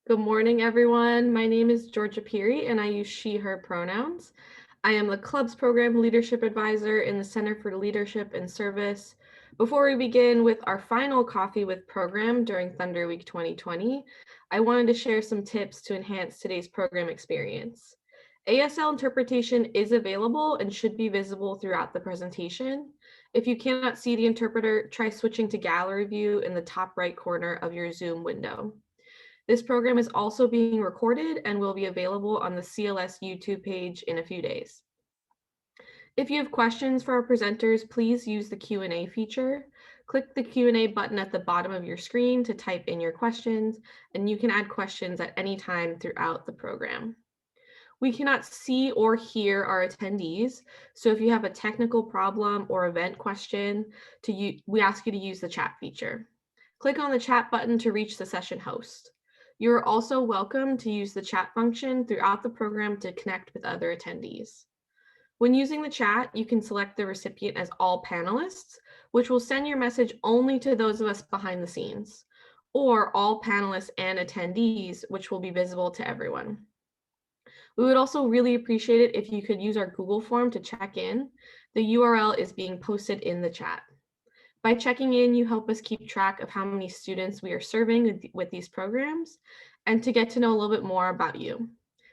Good morning, everyone. My name is Georgia Peary, and I use she, her pronouns. I am the club's program leadership advisor in the Center for Leadership and Service. Before we begin with our final Coffee with program during ThunderWeek 2020, I wanted to share some tips to enhance today's program experience. ASL interpretation is available and should be visible throughout the presentation. If you cannot see the interpreter, try switching to gallery view in the top right corner of your Zoom window. This program is also being recorded and will be available on the CLS YouTube page in a few days. If you have questions for our presenters, please use the Q&A feature. Click the Q&A button at the bottom of your screen to type in your questions, and you can add questions at any time throughout the program. We cannot see or hear our attendees, so if you have a technical problem or event question, we ask you to use the chat feature. Click on the chat button to reach the session host. You are also welcome to use the chat function throughout the program to connect with other attendees. When using the chat, you can select the recipient as all panelists, which will send your message only to those of us behind the scenes, or all panelists and attendees, which will be visible to everyone. We would also really appreciate it if you could use our Google form to check in. The URL is being posted in the chat. By checking in, you help us keep track of how many students we are serving with these programs and to get to know a little bit more about you.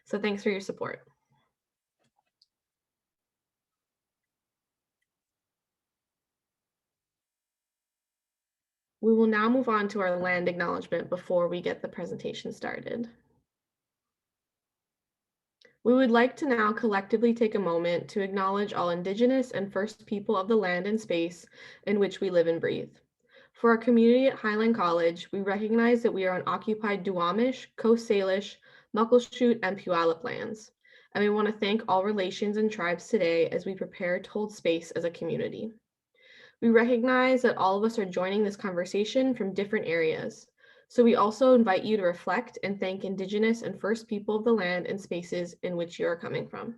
So thanks for your support. We will now move on to our land acknowledgement before we get the presentation started. We would like to now collectively take a moment to acknowledge all Indigenous and First People of the land and space in which we live and breathe. For our community at Highline College, we recognize that we are on occupied Duwamish, Coast Salish, Muckleshoot, and Puyallup lands, and we want to thank all relations and tribes today as we prepare to hold space as a community. We recognize that all of us are joining this conversation from different areas, so we also invite you to reflect and thank Indigenous and First People of the land and spaces in which you are coming from.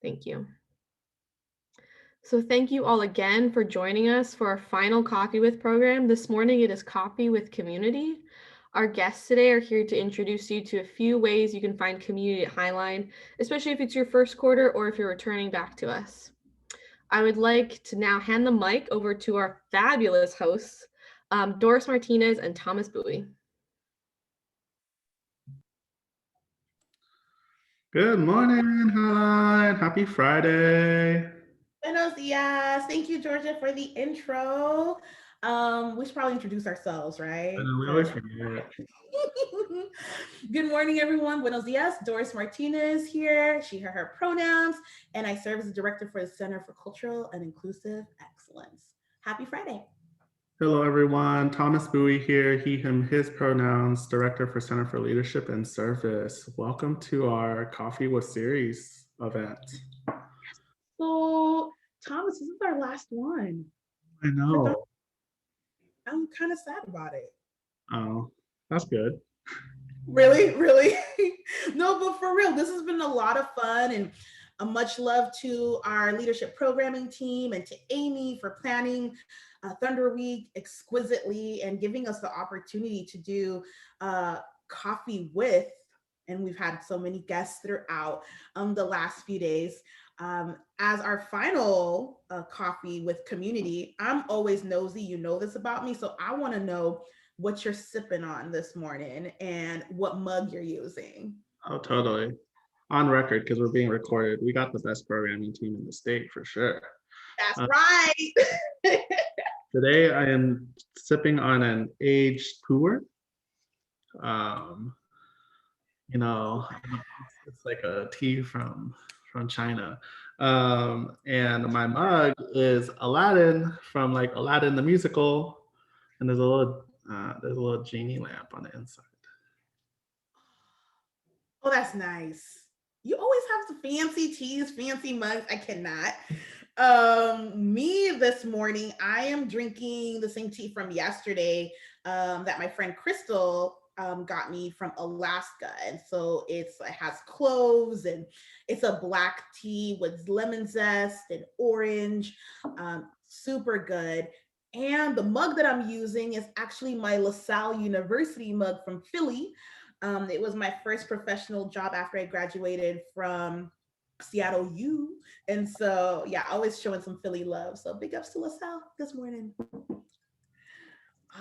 Thank you. So thank you all again for joining us for our final Coffee With program. This morning it is Coffee with Community. Our guests today are here to introduce you to a few ways you can find community at Highline, especially if it's your first quarter or if you're returning back to us. I would like to now hand the mic over to our fabulous hosts, Doris Martinez and Thomas Bowie. Good morning, Highline. Happy Friday. Buenos dias. Thank you, Georgia, for the intro. We should probably introduce ourselves, right? We always forget. Good morning, everyone. Buenos dias. Doris Martinez here, she, her pronouns, and I serve as the director for the Center for Cultural and Inclusive Excellence. Happy Friday. Hello, everyone. Thomas Bowie here, he, him, his pronouns, director for Center for Leadership and Service. Welcome to our Coffee with Series event. So, Thomas, this is our last one. I know. I'm kind of sad about it. Oh, that's good. Really? No, but for real, this has been a lot of fun, and a much love to our leadership programming team and to Amy for planning Thunder Week exquisitely and giving us the opportunity to do coffee with, and we've had so many guests throughout the last few days. As our final coffee with community, I'm always nosy, you know this about me, so I want to know what you're sipping on this morning and what mug you're using. Oh, totally. On record, because we're being recorded. We got the best programming team in the state for sure. That's right. Today I am sipping on an aged pu'er. You know, it's like a tea from China. And my mug is Aladdin from like Aladdin the musical, and there's a little genie lamp on the inside. Oh, that's nice. You always have the fancy teas, fancy mugs. I cannot. Me this morning, I am drinking the same tea from yesterday that my friend Crystal got me from Alaska. And so it has cloves, and it's a black tea with lemon zest and orange. Super good. And the mug that I'm using is actually my LaSalle University mug from Philly. It was my first professional job after I graduated from Seattle U. And so, yeah, always showing some Philly love. So big ups to LaSalle this morning.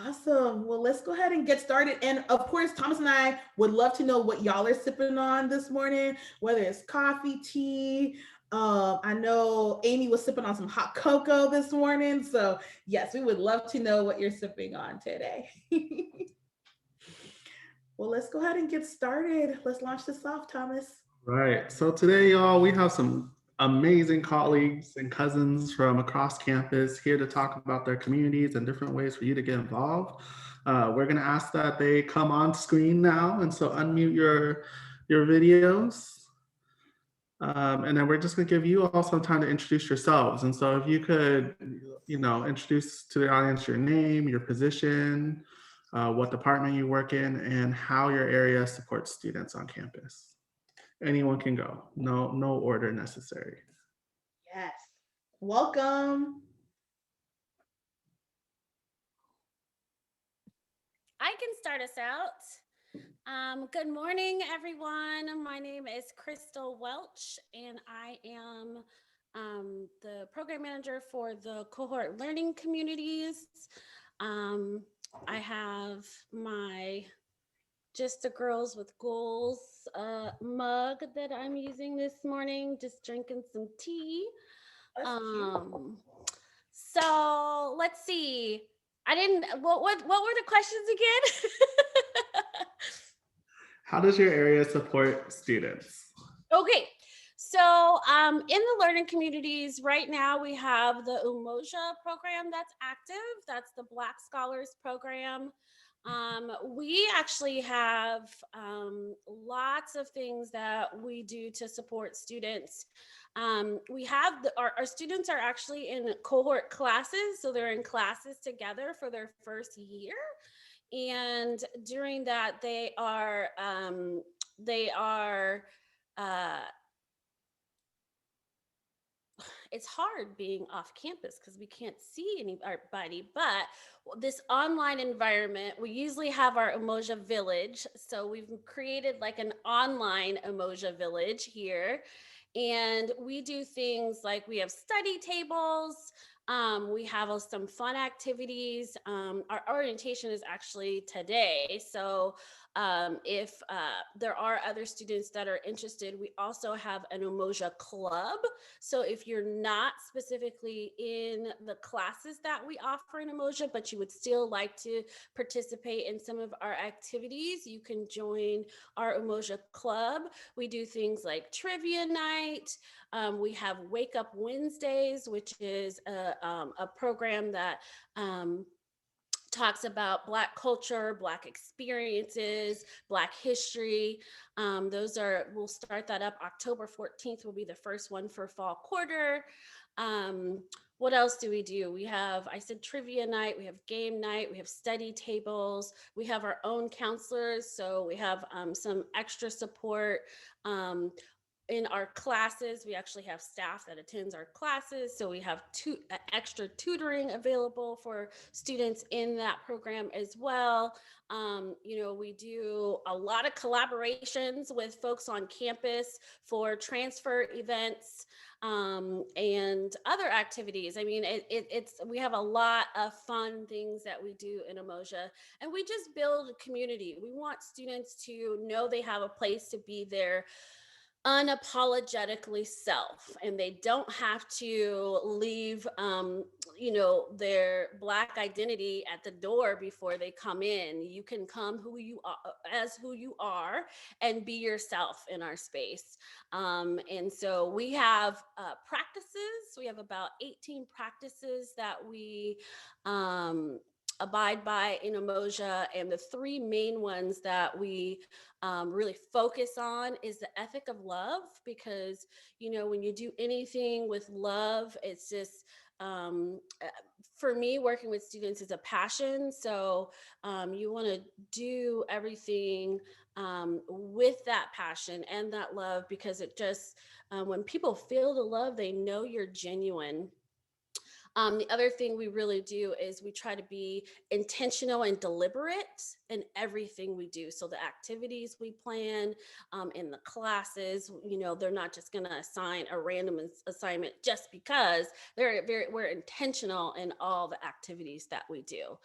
Awesome. Well, let's go ahead and get started. And of course, Thomas and I would love to know what y'all are sipping on this morning, whether it's coffee, tea. I know Amy was sipping on some hot cocoa this morning. So, yes, we would love to know what you're sipping on today. Well, let's go ahead and get started. Let's launch this off, Thomas. Right. So today, y'all, we have some amazing colleagues and cousins from across campus here to talk about their communities and different ways for you to get involved. We're going to ask that they come on screen now, and so unmute your videos. And then we're just going to give you all some time to introduce yourselves. And so if you could, introduce to the audience your name, your position, what department you work in, and how your area supports students on campus. Anyone can go. No order necessary. Yes. Welcome. I can start us out. Good morning, everyone. My name is Crystal Welch, and I am the program manager for the cohort learning communities. I have my Just the Girls with Goals mug that I'm using this morning, just drinking some tea. So let's see. What were the questions again? How does your area support students? Okay. So in the learning communities right now, we have the Umoja program that's active. That's the Black Scholars program. We actually have lots of things that we do to support students. We have our students are actually in cohort classes, so they're in classes together for their first year, and during that they are it's hard being off campus because we can't see anybody, but this online environment, we usually have our Emoji Village. So we've created like an online Emoji Village here. And we do things like we have study tables. We have some fun activities. Our orientation is actually today. So if there are other students that are interested, we also have an Emoji Club. So if you're not specifically in the classes that we offer in Emoji, but you would still like to participate in some of our activities, you can join our Emoji Club. We do things like trivia night. We have Wake Up Wednesdays, which is a program that talks about Black culture, Black experiences, Black history. We'll start that up October 14th will be the first one for fall quarter. What else do we do? I said trivia night, we have game night, we have study tables, we have our own counselors. So we have some extra support. In our classes, we actually have staff that attends our classes. So we have extra tutoring available for students in that program as well. We do a lot of collaborations with folks on campus for transfer events and other activities. I mean, we have a lot of fun things that we do in Emoji, and we just build a community. We want students to know they have a place to be there unapologetically self, and they don't have to leave their Black identity at the door before they come in. You can come who you are and be yourself in our space. And so we have practices. We have about 18 practices that we abide by in Emoji, and the three main ones that we really focus on is the ethic of love, because when you do anything with love, it's just for me, working with students is a passion. So you want to do everything with that passion and that love, because it just when people feel the love, they know you're genuine. The other thing we really do is we try to be intentional and deliberate in everything we do. So the activities we plan, in the classes, they're not just going to assign a random assignment just because. We're intentional in all the activities that we do.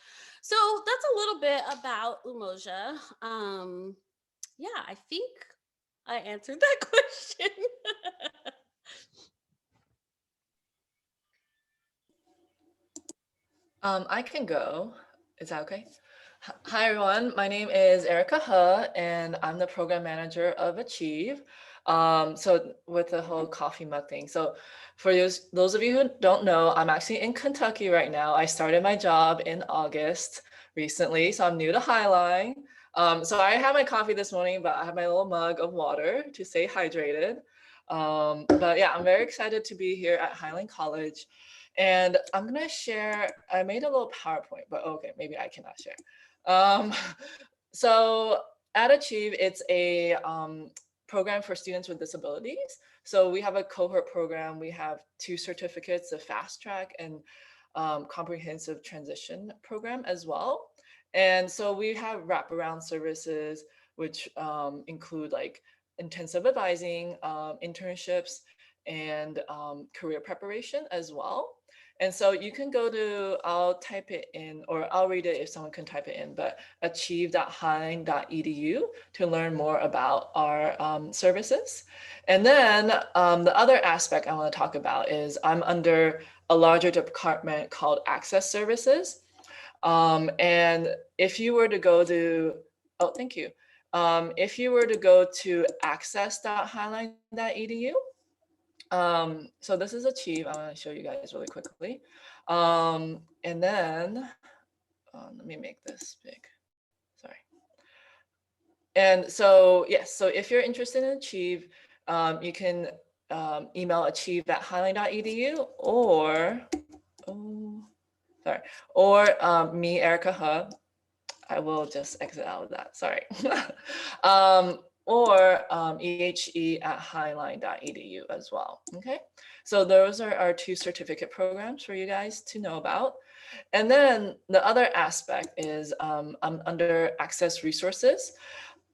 So that's a little bit about Umoja. Yeah, I think I answered that question. I can go. Is that okay? Hi, everyone. My name is Erica He, and I'm the program manager of Achieve. So with the whole coffee mug thing. So for those of you who don't know, I'm actually in Kentucky right now. I started my job in August recently, so I'm new to Highline. So I had my coffee this morning, but I have my little mug of water to stay hydrated. But yeah, I'm very excited to be here at Highline College. And I'm gonna share, I made a little PowerPoint, but okay, maybe I cannot share. So at Achieve, it's a program for students with disabilities. So we have a cohort program. We have 2 certificates, a fast track and comprehensive transition program as well. And so we have wraparound services, which include like intensive advising, internships, and career preparation as well. And so you can go to, I'll type it in, or I'll read it if someone can type it in, but achieve.highline.edu to learn more about our services. And then the other aspect I want to talk about is I'm under a larger department called Access Services. And if you were to go to, oh, thank you. If you were to go to access.highline.edu, so this is Achieve. I want to show you guys really quickly. And then let me make this big. Sorry. And so, yes, so if you're interested in Achieve, you can email achieve@highline.edu or, me, Erica He. I will just exit out of that. Sorry. Or ehe@highline.edu as well. Okay, so those are our 2 certificate programs for you guys to know about. And then the other aspect is I'm under Access Resources.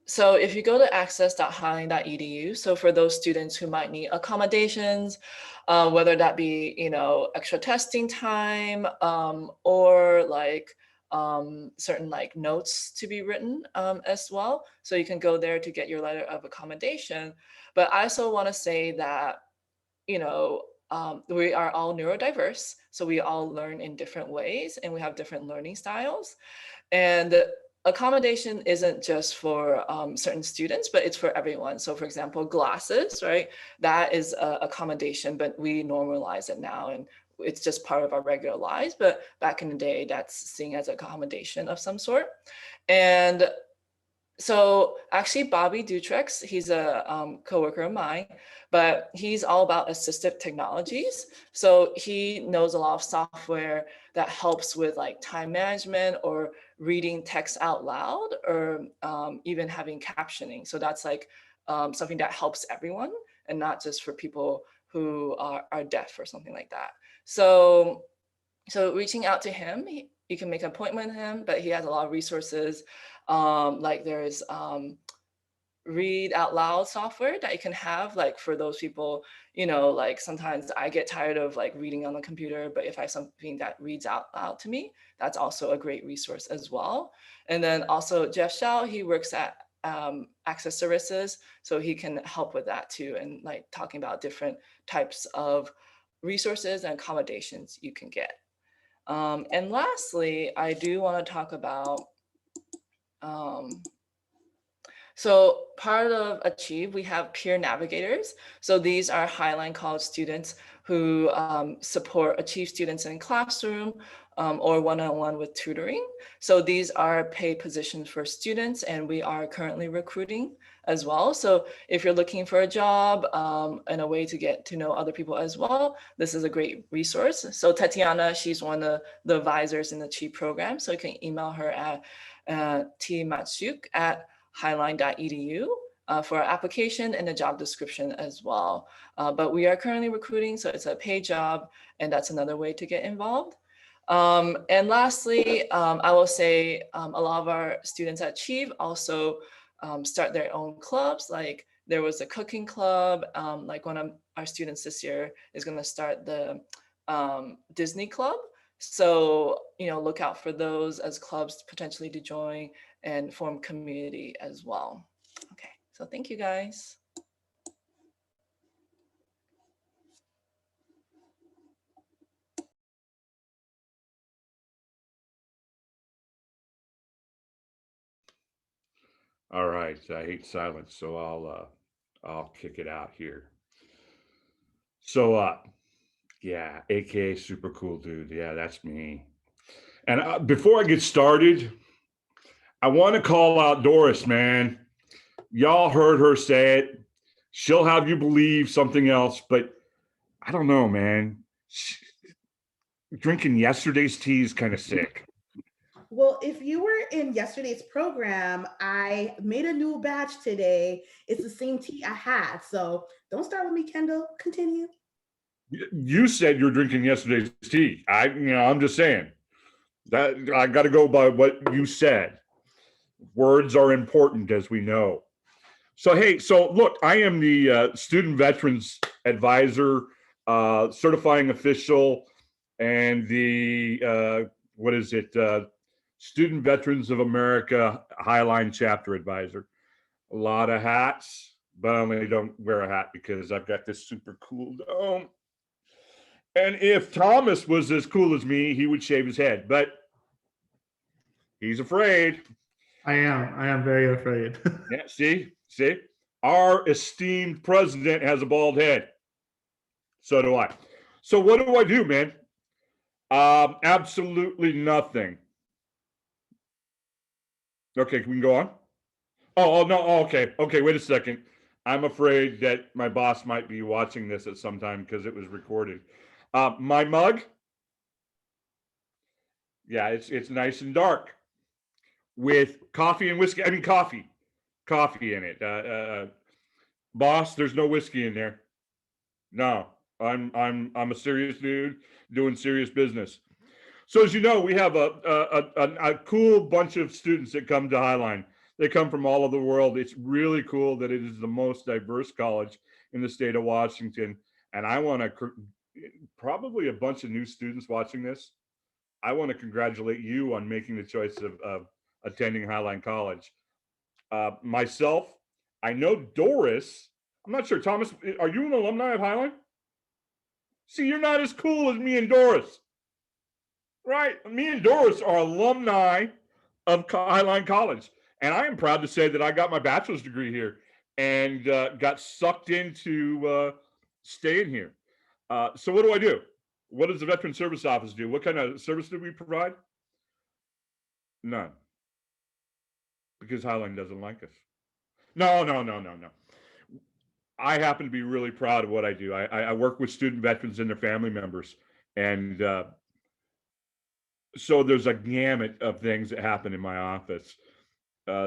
So if you go to access.highline.edu, so for those students who might need accommodations, whether that be, extra testing time, or like certain like notes to be written as well. So you can go there to get your letter of accommodation. But I also want to say that, we are all neurodiverse. So we all learn in different ways and we have different learning styles. And accommodation isn't just for certain students, but it's for everyone. So for example, glasses, right? That is accommodation, but we normalize it now and it's just part of our regular lives. But back in the day, that's seen as accommodation of some sort. And so actually Bobby Dutrex, he's a coworker of mine, but he's all about assistive technologies. So he knows a lot of software that helps with like time management or reading text out loud or even having captioning. So that's like something that helps everyone and not just for people who are deaf or something like that. So reaching out to him, you can make an appointment with him, but he has a lot of resources. Like there's read out loud software that you can have, like for those people, like sometimes I get tired of like reading on the computer, but if I have something that reads out loud to me, that's also a great resource as well. And then also Jeff Shao, he works at Access Services, so he can help with that too, and like talking about different types of resources and accommodations you can get. And lastly, I do want to talk about, so part of Achieve, we have peer navigators. So these are Highline College students who support Achieve students in classroom or one-on-one with tutoring. So these are paid positions for students and we are currently recruiting as well. So if you're looking for a job and a way to get to know other people as well, this is a great resource. So Tatiana, she's one of the advisors in the Achieve program. So you can email her at tmatsuk@highline.edu for our application and the job description as well. But we are currently recruiting, so it's a paid job, and that's another way to get involved. And lastly, I will say a lot of our students at Achieve also start their own clubs. Like there was a cooking club, like one of our students this year is going to start the Disney Club. So, look out for those as clubs potentially to join and form community as well. Okay, so thank you guys. All right, I hate silence, so I'll kick it out here. So yeah, AKA super cool dude. Yeah, that's me. And before I get started, I want to call out Doris, man. Y'all heard her say it. She'll have you believe something else, but I don't know, man. Drinking yesterday's tea is kind of sick. Well, if you were in yesterday's program, I made a new batch today. It's the same tea I had. So don't start with me, Kendall. Continue. You said you're drinking yesterday's tea. I'm just saying that I got to go by what you said. Words are important, as we know. So, hey, look, I am the Student Veterans Advisor, certifying official, and the, Student Veterans of America Highline Chapter Advisor. A lot of hats, but I only don't wear a hat because I've got this super cool dome. And if Thomas was as cool as me, he would shave his head, but he's afraid. I am very afraid. Yeah, see, our esteemed president has a bald head. So do I. So what do I do, man? Absolutely nothing. Okay, can we go on? Oh no. Oh, okay. Wait a second. I'm afraid that my boss might be watching this at some time because it was recorded. My mug. Yeah, it's nice and dark with coffee and whiskey. I mean, coffee in it. Boss, there's no whiskey in there. No, I'm a serious dude doing serious business. So as you know, we have a cool bunch of students that come to Highline. They come from all over the world. It's really cool that it is the most diverse college in the state of Washington. And I want to, probably a bunch of new students watching this, I want to congratulate you on making the choice of attending Highline College. Myself, I know Doris. I'm not sure, Thomas, are you an alumni of Highline? See, you're not as cool as me and Doris. Right. Me and Doris are alumni of Highline College. And I am proud to say that I got my bachelor's degree here and got sucked into staying here. So what do I do? What does the Veteran Service Office do? What kind of service do we provide? None. Because Highline doesn't like us. No. I happen to be really proud of what I do. I work with student veterans and their family members. And so there's a gamut of things that happen in my office.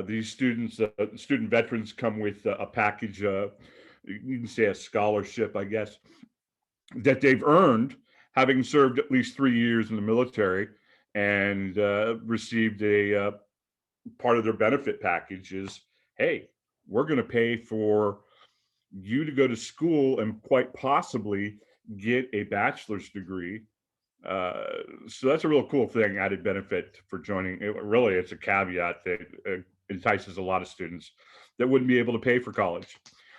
These students, student veterans, come with a package, you can say a scholarship, I guess, that they've earned having served at least 3 years in the military and received a part of their benefit package is, hey, we're going to pay for you to go to school and quite possibly get a bachelor's degree. So that's a real cool thing, added benefit for joining. Really, it's a caveat that entices a lot of students that wouldn't be able to pay for college.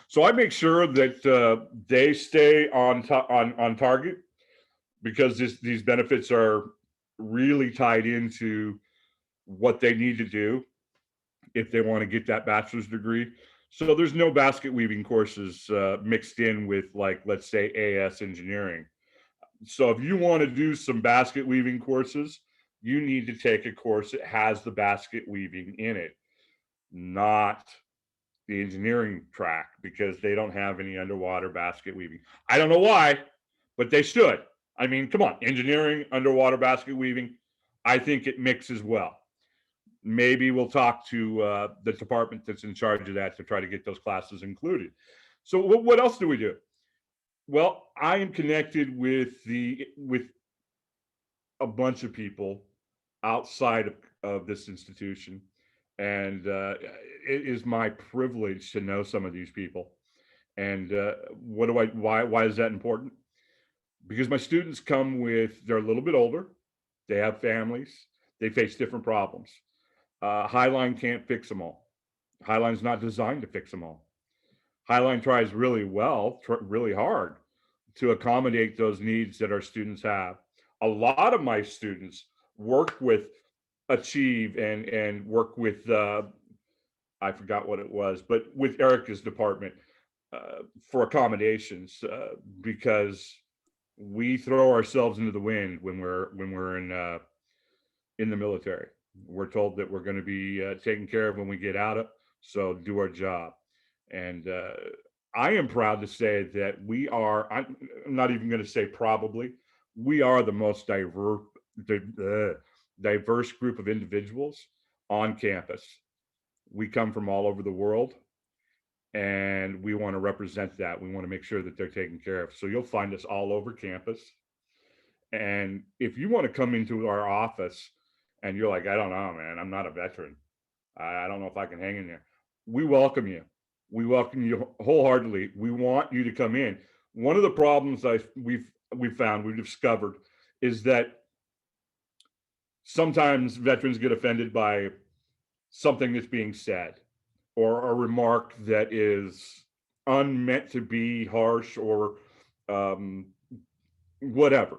So I make sure that they stay on target because these benefits are really tied into what they need to do if they want to get that bachelor's degree. So there's no basket weaving courses mixed in with, like, let's say, AS engineering. So if you want to do some basket weaving courses, you need to take a course that has the basket weaving in it, not the engineering track, because they don't have any underwater basket weaving. I don't know why, but they should. I mean, come on, engineering, underwater basket weaving, I think it mixes well. maybe we'll talk to the department that's in charge of that to try to get those classes included. So what else do we do? Well, I am connected with a bunch of people outside of this institution, and it is my privilege to know some of these people. And why is that important? Because my students come with, they're a little bit older, they have families, they face different problems. Highline can't fix them all. Highline's not designed to fix them all. Highline tries really well, really hard to accommodate those needs that our students have. A lot of my students work with Achieve and work with, I forgot what it was, but with Erica's department for accommodations because we throw ourselves into the wind when we're in the military. We're told that we're going to be taken care of when we get out of, so do our job. And I am proud to say that I'm not even going to say probably, we are the most diverse group of individuals on campus. We come from all over the world, and we want to represent that. We want to make sure that they're taken care of. So you'll find us all over campus. And if you want to come into our office and you're like, I don't know, man, I'm not a veteran, I don't know if I can hang in there, we welcome you. We welcome you wholeheartedly. We want you to come in. One of the problems we've discovered is that sometimes veterans get offended by something that's being said or a remark that is unmeant to be harsh or whatever.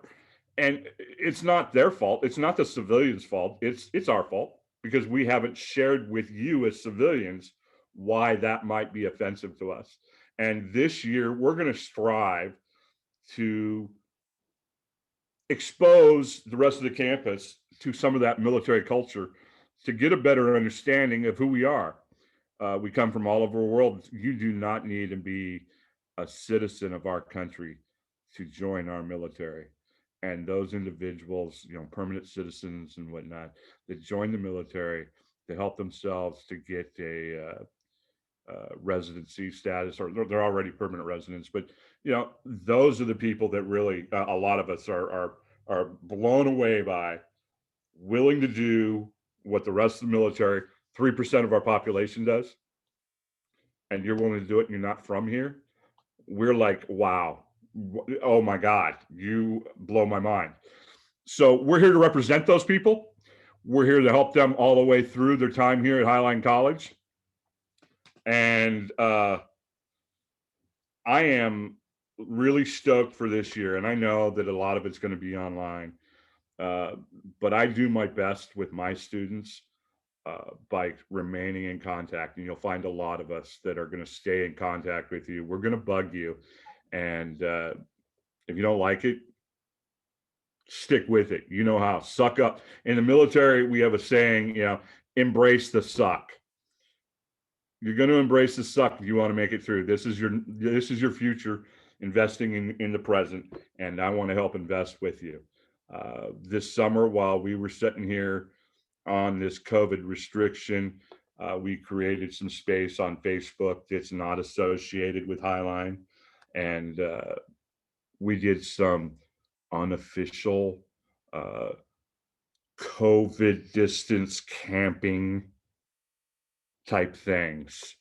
And it's not their fault. It's not the civilians' fault. It's our fault because we haven't shared with you as civilians why that might be offensive to us. And this year, we're going to strive to expose the rest of the campus to some of that military culture to get a better understanding of who we are. We come from all over the world. You do not need to be a citizen of our country to join our military. And those individuals, permanent citizens and whatnot, that join the military to help themselves to get a residency status, or they're already permanent residents. But those are the people that really a lot of us are blown away by, willing to do what the rest of the military, 3% of our population does, and you're willing to do it, and you're not from here. We're like, wow, oh my God, you blow my mind. So we're here to represent those people. We're here to help them all the way through their time here at Highline College. And I am really stoked for this year. And I know that a lot of it's going to be online. But I do my best with my students by remaining in contact. And you'll find a lot of us that are going to stay in contact with you. We're going to bug you. And if you don't like it, stick with it. You know how. Suck up. In the military, we have a saying, embrace the suck. You're going to embrace the suck if you want to make it through. This is your future, investing in the present, and I want to help invest with you. This summer, while we were sitting here on this COVID restriction, we created some space on Facebook that's not associated with Highline, and we did some unofficial COVID distance camping type things,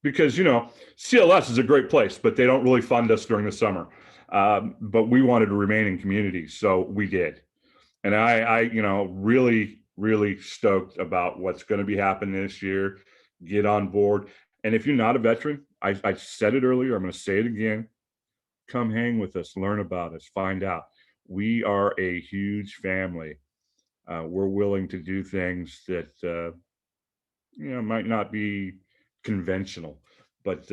because CLS is a great place, but they don't really fund us during the summer. But we wanted to remain in community, so we did. And I really stoked about what's going to be happening this year. Get on board. And if you're not a veteran, I said it earlier, I'm going to say it again. Come hang with us, learn about us, find out. We are a huge family. We're willing to do things that might not be conventional, but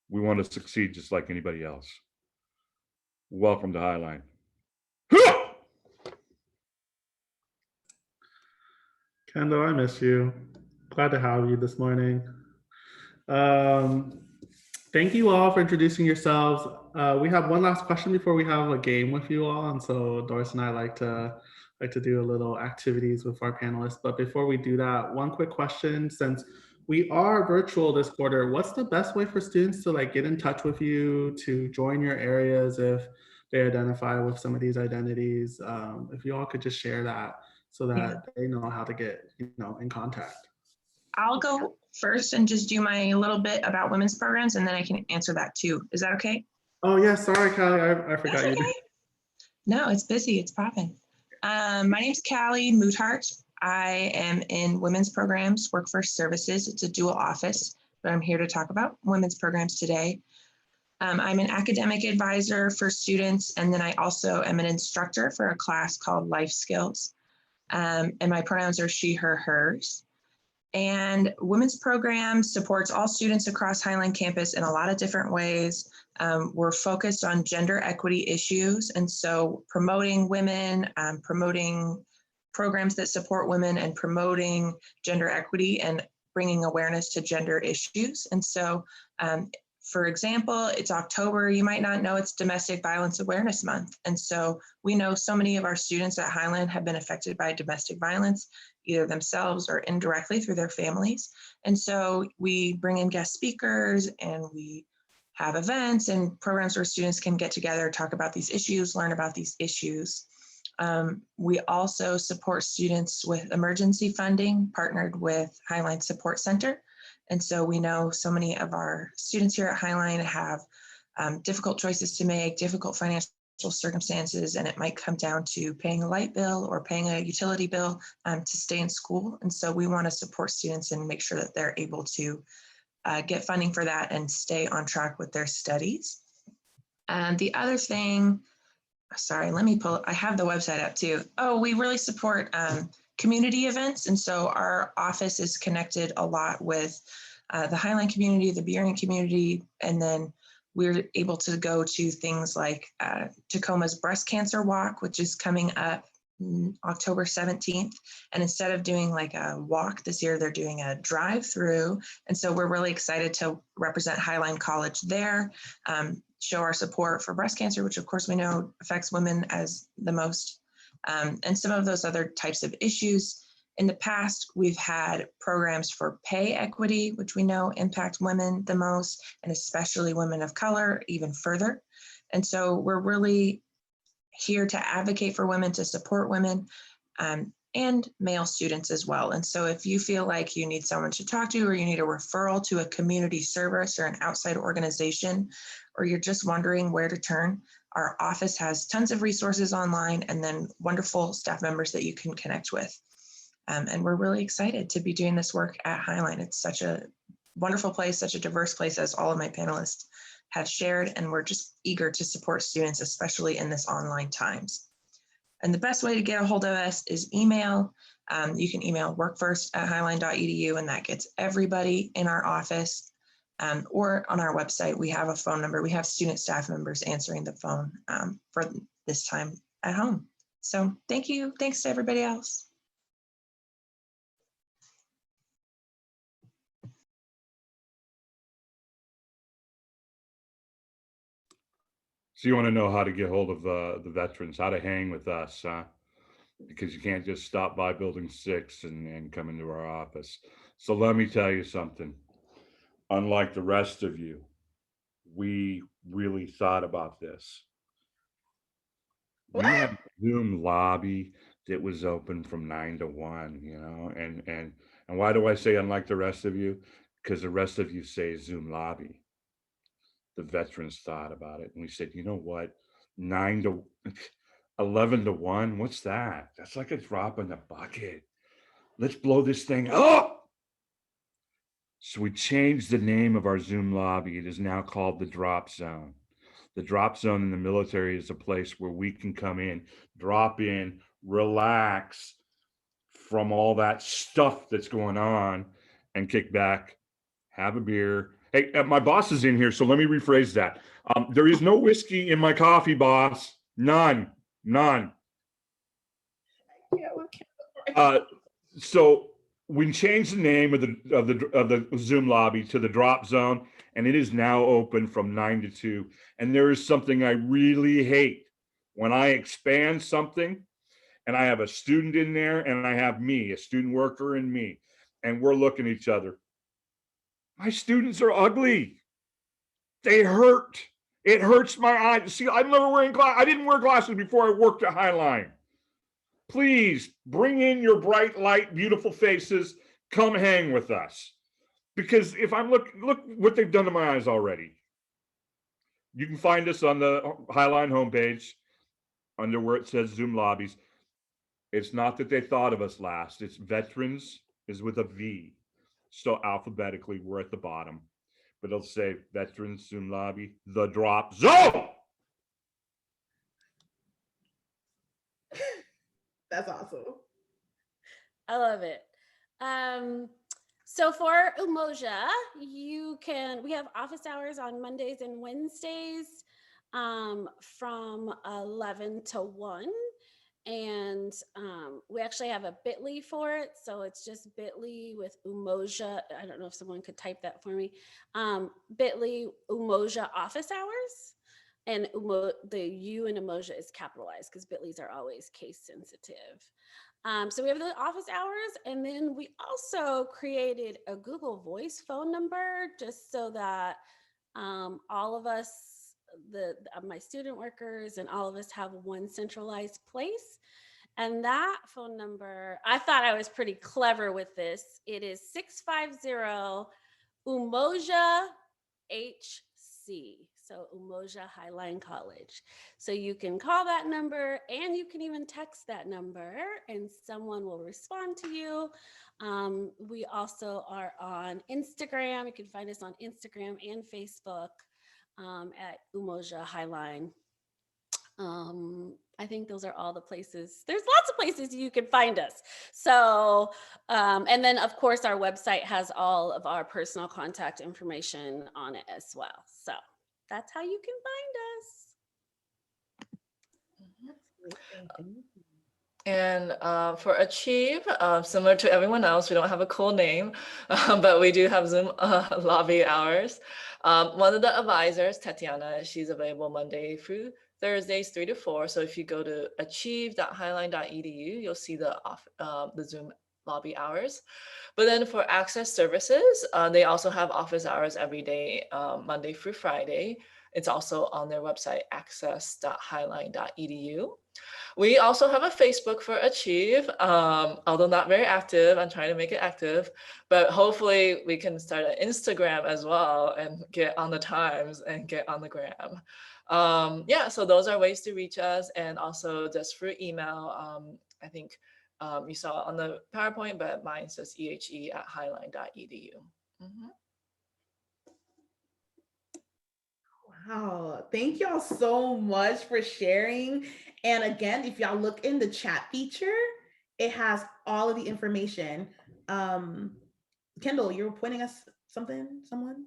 we want to succeed just like anybody else. Welcome to Highline. Kendall, I miss you. Glad to have you this morning. Thank you all for introducing yourselves. We have one last question before we have a game with you all. And so Doris and I like to like to do a little activities with our panelists. But before we do that, one quick question, since we are virtual this quarter, what's the best way for students to like get in touch with you, to join your areas if they identify with some of these identities? If you all could just share that so that they know how to get, in contact. I'll go first and just do my little bit about women's programs, and then I can answer that too. Is that okay? Oh yeah, sorry, Callie, I forgot That's you. okay. No, it's busy, it's popping. My name's Callie Moothart. I am in women's programs, workforce services. It's a dual office, but I'm here to talk about women's programs today. I'm an academic advisor for students, and then I also am an instructor for a class called Life Skills. And my pronouns are she, her, hers. And women's program supports all students across Highline campus in a lot of different ways. We're focused on gender equity issues, and so promoting women, promoting programs that support women, and promoting gender equity and bringing awareness to gender issues. And so, for example, it's October. You might not know it's Domestic Violence Awareness Month. And so we know so many of our students at Highline have been affected by domestic violence, either themselves or indirectly through their families. And so we bring in guest speakers, and we have events and programs where students can get together, talk about these issues, learn about these issues. We also support students with emergency funding, partnered with Highline Support Center. And so we know so many of our students here at Highline have difficult choices to make, difficult financial circumstances, and it might come down to paying a light bill or paying a utility bill to stay in school. And so we want to support students and make sure that they're able to get funding for that and stay on track with their studies. And the other thing, sorry, let me pull, I have the website up too. Oh, we really support community events. And so our office is connected a lot with the Highline community, the Burien community, and then we're able to go to things like Tacoma's Breast Cancer Walk, which is coming up October 17th. And instead of doing like a walk this year, they're doing a drive-through. And so we're really excited to represent Highline College there, show our support for breast cancer, which of course we know affects women as the most, and some of those other types of issues. In the past, we've had programs for pay equity, which we know impact women the most, and especially women of color even further. And so we're really here to advocate for women, to support women, and male students as well. And so if you feel like you need someone to talk to, or you need a referral to a community service or an outside organization, or you're just wondering where to turn, our office has tons of resources online, and then wonderful staff members that you can connect with. And we're really excited to be doing this work at Highline. It's such a wonderful place, such a diverse place, as all of my panelists have shared, and we're just eager to support students, especially in this online times. And the best way to get a hold of us is email. You can email workfirst@highline.edu, and that gets everybody in our office, or on our website. We have a phone number. We have student staff members answering the phone for this time at home. So thank you. Thanks to everybody else. So you want to know how to get hold of the veterans, how to hang with us, because you can't just stop by Building 6 and come into our office. So let me tell you something. Unlike the rest of you, we really thought about this. We had a Zoom lobby that was open from 9 to 1, and why do I say unlike the rest of you? Because the rest of you say Zoom lobby. The veterans thought about it, and we said, you know what, 11 to 1, what's that? That's like a drop in the bucket. Let's blow this thing up. So we changed the name of our Zoom lobby. It is now called the Drop Zone. The Drop Zone in the military is a place where we can come in, drop in, relax from all that stuff that's going on, and kick back, have a beer. Hey, my boss is in here, so let me rephrase that. There is no whiskey in my coffee, boss. None. So we changed the name of the Zoom lobby to the Drop Zone, and it is now open from 9 to 2. And there is something I really hate when I expand something and I have a student in there, and I have me, a student worker, and me, and we're looking at each other. My students are ugly. They hurt. It hurts my eyes. See, I'm never wearing glasses. I didn't wear glasses before I worked at Highline. Please bring in your bright light, beautiful faces. Come hang with us. Because if I'm look what they've done to my eyes already. You can find us on the Highline homepage under where it says Zoom lobbies. It's not that they thought of us last. It's veterans is with a V. So alphabetically, we're at the bottom. But it'll say Veterans Zoom Lobby, the drop zone. That's awesome. I love it. So for Umoja, we have office hours on Mondays and Wednesdays from 11 to 1. And we actually have a bit.ly for it. So it's just bit.ly with Umoja. I don't know if someone could type that for me. Bit.ly Umoja office hours. And the U in Umoja is capitalized because bit.lys are always case sensitive. So we have the office hours, and then we also created a Google Voice phone number just so that all of us, my student workers and all of us have one centralized place. And that phone number, I thought I was pretty clever with this. It is 650 Umoja HC. So Umoja Highline College. So you can call that number, and you can even text that number, and someone will respond to you. We also are on Instagram. You can find us on Instagram and Facebook at Umoja Highline. I think those are all the places. There's lots of places you can find us. So, and then of course our website has all of our personal contact information on it as well. So that's how you can find us. And for Achieve, similar to everyone else, we don't have a cool name, but we do have Zoom lobby hours. One of the advisors, Tatiana, she's available Monday through Thursdays 3 to 4. So if you go to achieve.highline.edu, you'll see the Zoom lobby hours. But then for access services, they also have office hours every day, Monday through Friday. It's also on their website, access.highline.edu. We also have a Facebook for Achieve, although not very active. I'm trying to make it active, but hopefully we can start an Instagram as well and get on the times and get on the gram. Yeah, so those are ways to reach us, and also just through email. I think you saw on the PowerPoint, but mine says ehe@highline.edu. Wow, thank y'all so much for sharing. And again, if y'all look in the chat feature, it has all of the information. Kendall, you were pointing us someone?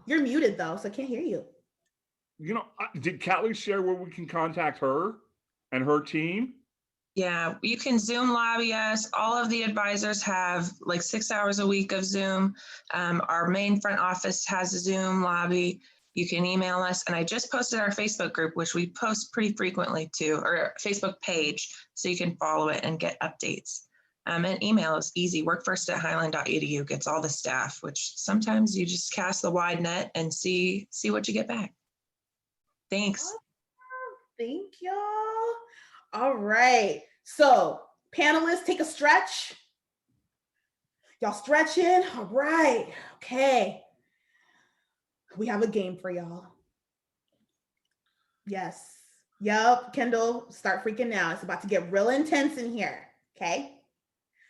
You're muted though, so I can't hear you. You know, did Callie share where we can contact her and her team? Yeah, you can Zoom lobby us. All of the advisors have like 6 hours a week of Zoom. Our main front office has a Zoom lobby. You can email us. And I just posted our Facebook group, which we post pretty frequently too, or Facebook page, so you can follow it and get updates. And email is easy. workfirst@highline.edu gets all the staff, which sometimes you just cast the wide net and see what you get back. Thanks. Awesome. Thank y'all. All right. So panelists, take a stretch. Y'all stretching? All right. Okay. We have a game for y'all. Yes. Yup. Kendall, start freaking out. It's about to get real intense in here. Okay.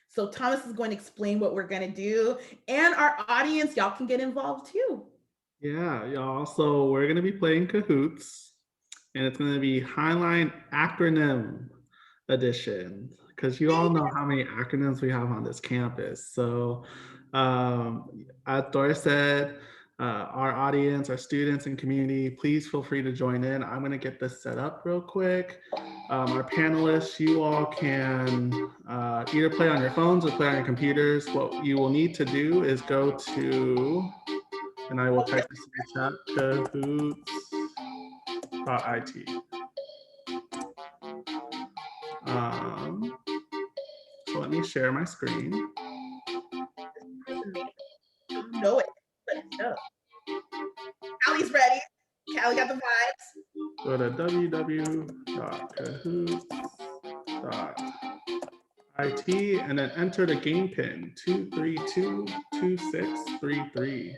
So Thomas is going to explain what we're going to do. And our audience, y'all can get involved too. Yeah, y'all. So we're going to be playing Cahoots. And it's going to be Highline Acronym Edition. Because you all know how many acronyms we have on this campus. So as Doris said, our audience, our students and community, please feel free to join in. I'm going to get this set up real quick. Our panelists, you all can either play on your phones or play on your computers. What you will need to do is go to, and I will type this in the chat, kahoots.it. So let me share my screen. I don't know it, but it's dope. Callie's ready. Callie got the vibes. Go to www.kahoot.it and then enter the game pin 2322633.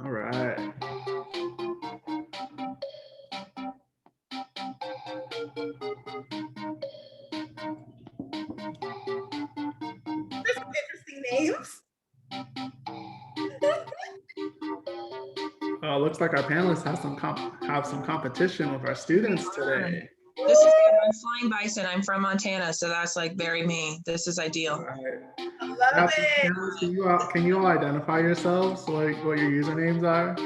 All right. There's some interesting names. Looks like our panelists have some competition with our students today. This is good. I'm flying bison. I'm from Montana, so that's like very me. This is ideal. All right. I love it. Panelists, can you all identify yourselves, like what your usernames are?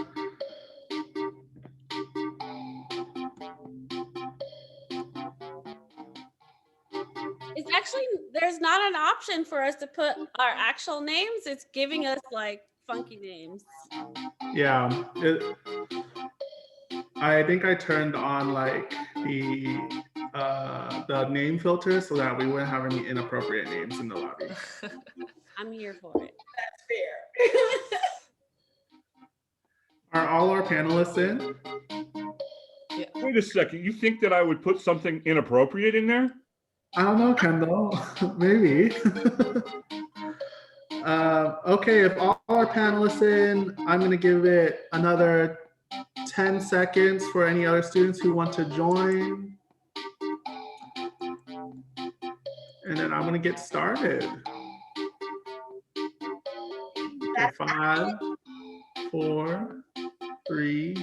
It's actually, there's not an option for us to put our actual names. It's giving us like funky names. Yeah, I think I turned on like the name filter so that we wouldn't have any inappropriate names in the lobby. I'm here for it. That's fair. Are all our panelists in? Wait a second. You think that I would put something inappropriate in there? I don't know, Kendall. Maybe. Okay, if all our panelists in, I'm going to give it another 10 seconds for any other students who want to join. And then I'm going to get started. Okay, 5, 4, 3,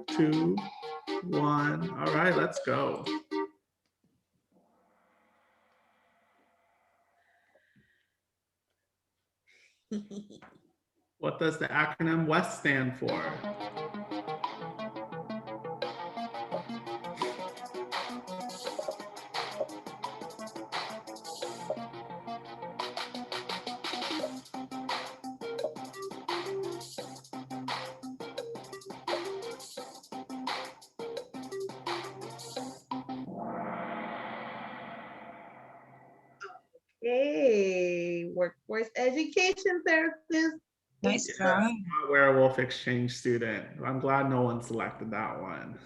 2, 1. All right, let's go. What does the acronym WEST stand for? Hey, workforce education therapist. Nice Yes, job. not werewolf exchange student. I'm glad no one selected that one.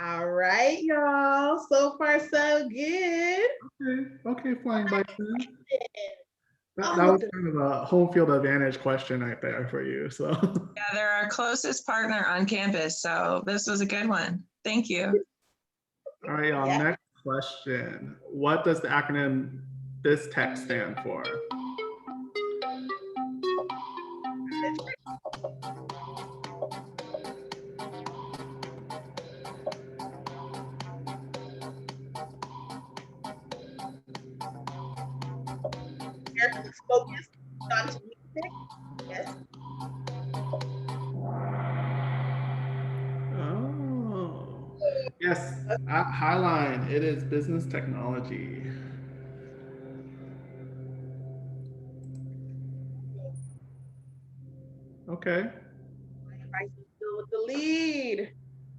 All right, y'all. So far, so good. Okay, flying bison. That Oh, was kind of a home field advantage question right there for you. So Yeah, they're our closest partner on campus, so this was a good one. Thank you. all right, y'all. Yeah. Next question. What does the acronym this text stand for? Focus on music. Yes. Oh, yes, at Highline, it is business technology. Okay, I still with the lead.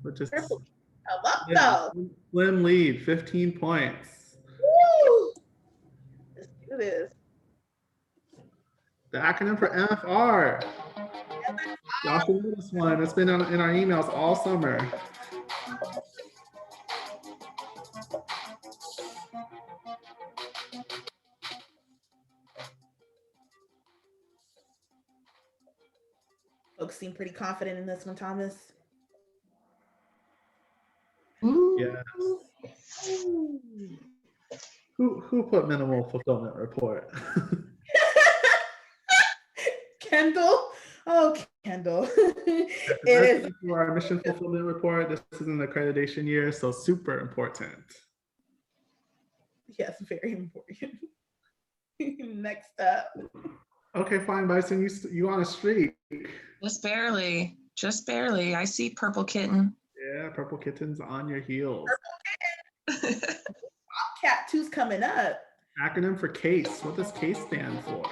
which is Purple. Come up yeah, though. slim lead, 15 points. Woo! Let's do this. The acronym for MFR. Y'all should know this one. It's been in our emails all summer. Folks seem pretty confident in this one, Thomas. Yes. Who put minimal fulfillment report? Kendall. Oh, Kendall. It That's is. for our mission fulfillment report. This is an accreditation year, so super important. Yes, very important. Next up. Okay, fine, Bison. You on a streak. Just barely, just barely. I see purple kitten. Yeah, purple kitten's on your heels. Cat 2's coming up. Acronym for CASE. What does CASE stand for?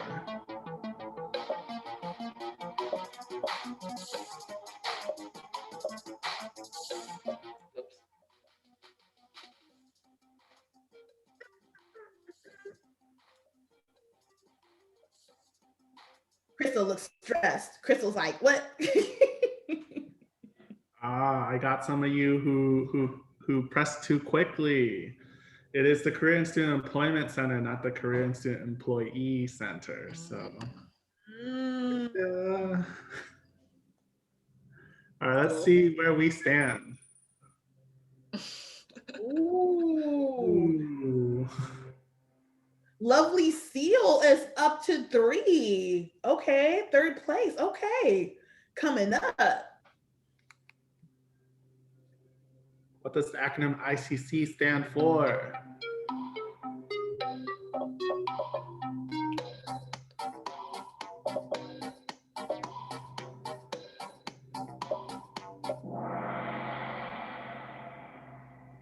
Crystal looks stressed. Crystal's like, what? I got some of you who pressed too quickly. It is the Career and Student Employment Center, not the Career and Student Employee Center. So, all right, let's see where we stand. Ooh. Ooh. Lovely Seal is up to 3. Okay, 3rd place. Okay, coming up. What does the acronym ICC stand for?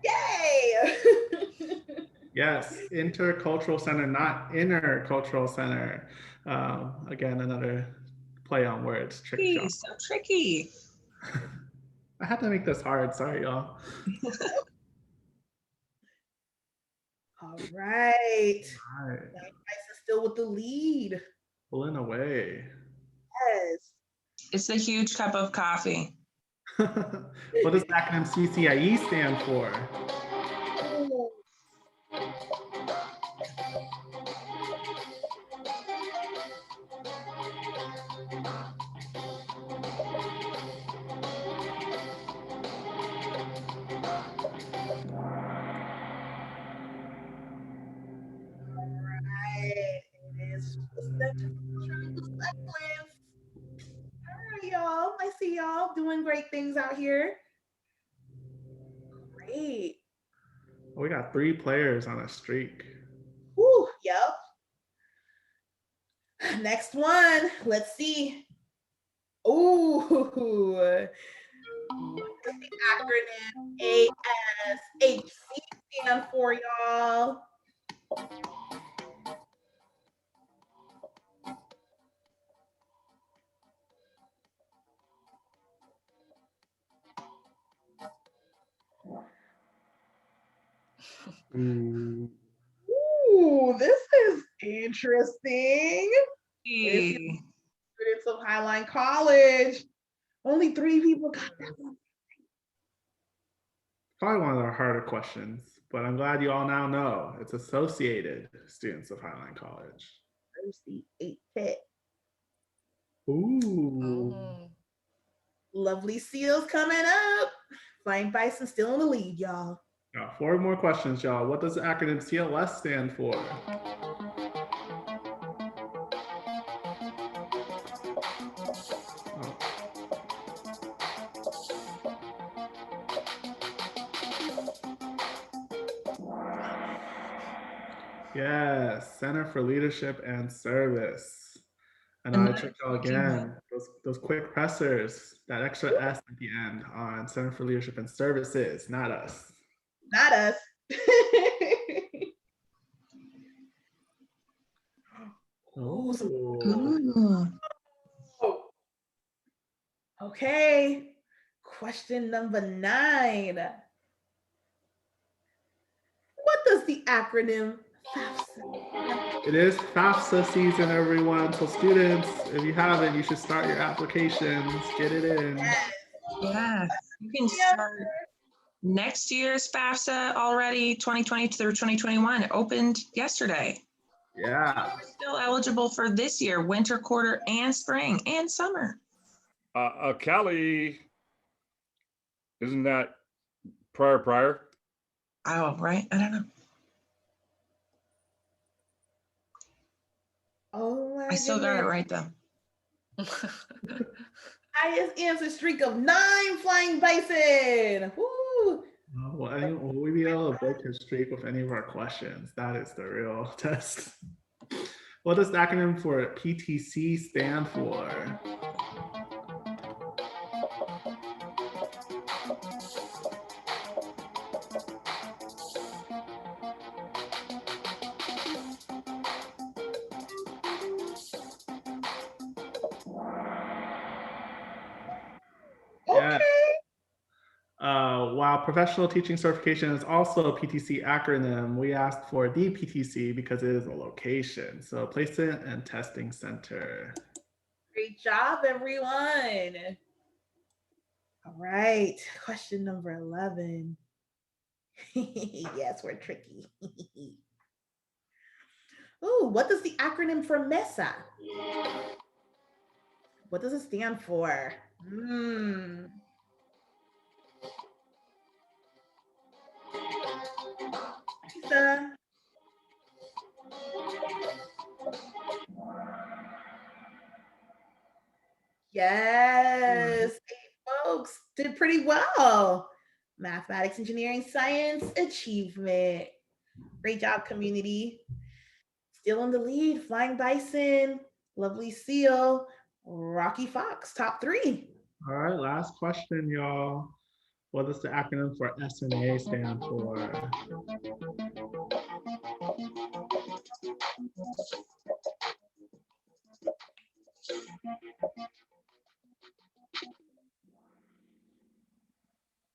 Yay! Yes, Intercultural Center, not Intercultural Center. Again, another play on words, trick shot. Jeez, so tricky. I had to make this hard. Sorry, y'all. All right. All right, Nice is still with the lead. pulling away. Yes. It's a huge cup of coffee. What does the acronym CCIE stand for? Ooh. Right. It is the Center for Cultural Excellence. All right, y'all. I see y'all doing great things out here. Great. We got 3 players on a streak. Woo, yep. Next one. Let's see. Ooh. What does the acronym ASHC stand for, y'all? Ooh. Ooh, this is interesting. Hey. Students of Highline College. Only 3 people got that one. Probably one of the harder questions, but I'm glad you all now know it's Associated Students of Highline College. OC8K. Ooh. Lovely Seals coming up. Flying Bison still in the lead, y'all. Got 4 more questions, y'all. What does the acronym CLS stand for? Yes, Center for Leadership and Service. And I Another checked y'all tricky again, those quick pressers, that extra S at the end on Center for Leadership and Services, not us. Not us. Oh. Ooh. Okay. Question number 9. What does the acronym FAFSA? It is FAFSA season, everyone. So students, if you haven't, you should start your applications, get it in. Yeah, you can start next year's FAFSA already, 2020 through 2021. It opened yesterday. Yeah. We're still eligible for this year, winter quarter and spring and summer. Callie, isn't that prior? Oh, right. I don't know. Oh my I still got it goodness. right though. Highest answer streak of 9 Flying Bison. Woo! Will we be able to break his streak with any of our questions? That is the real test. What does the acronym for PTC stand for? while professional teaching certification is also a PTC acronym, we asked for the PTC because it is a location. So placement and testing center. Great job, everyone. All right, question number 11. Yes, we're tricky. Ooh, what does the acronym for MESA? What does it stand for? Lisa? Yes, 8 folks did pretty well. Mathematics, engineering, science, achievement. Great job, community. Still in the lead, Flying Bison, Lovely Seal, Rocky Fox, top 3. All right, last question, y'all. What does the acronym for SNA stand for?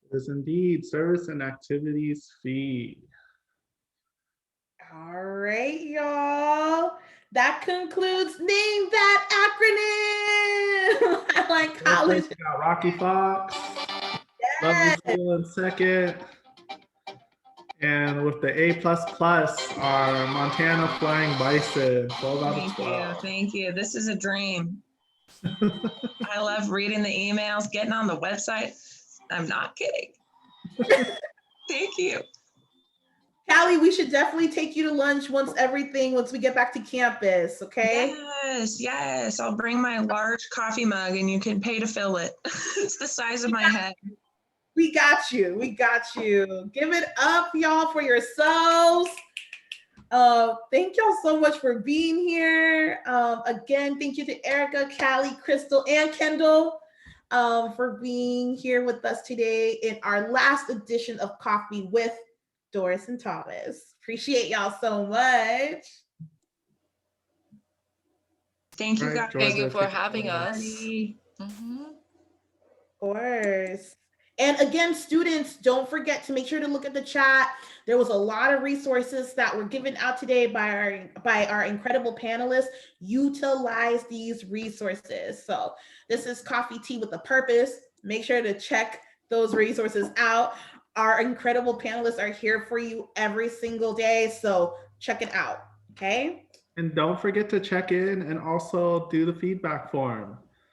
It is indeed Service and Activities Fee. All right, y'all. That concludes Name That Acronym. Highline College. We got Rocky Fox, Yes. Lovely Seal in second. And with the A++, our Montana Flying Bison, 12 out of 12. Thank you. This is a dream. I love reading the emails, getting on the website. I'm not kidding. Thank you. Callie, we should definitely take you to lunch once we get back to campus, okay? Yes. I'll bring my large coffee mug and you can pay to fill it. It's the size of my head. We got you. Give it up, y'all, for yourselves. Thank y'all so much for being here. Again, thank you to Erica, Callie, Crystal, and Kendall for being here with us today in our last edition of Coffee with Doris and Thomas. Appreciate y'all so much. Thank you, guys. Thank you for having us. Of course. And again, students, don't forget to make sure to look at the chat. There was a lot of resources that were given out today by our incredible panelists. Utilize these resources. So this is Coffee Tea with a Purpose. Make sure to check those resources out. Our incredible panelists are here for you every single day. So check it out, okay? And don't forget to check in and also do the feedback form.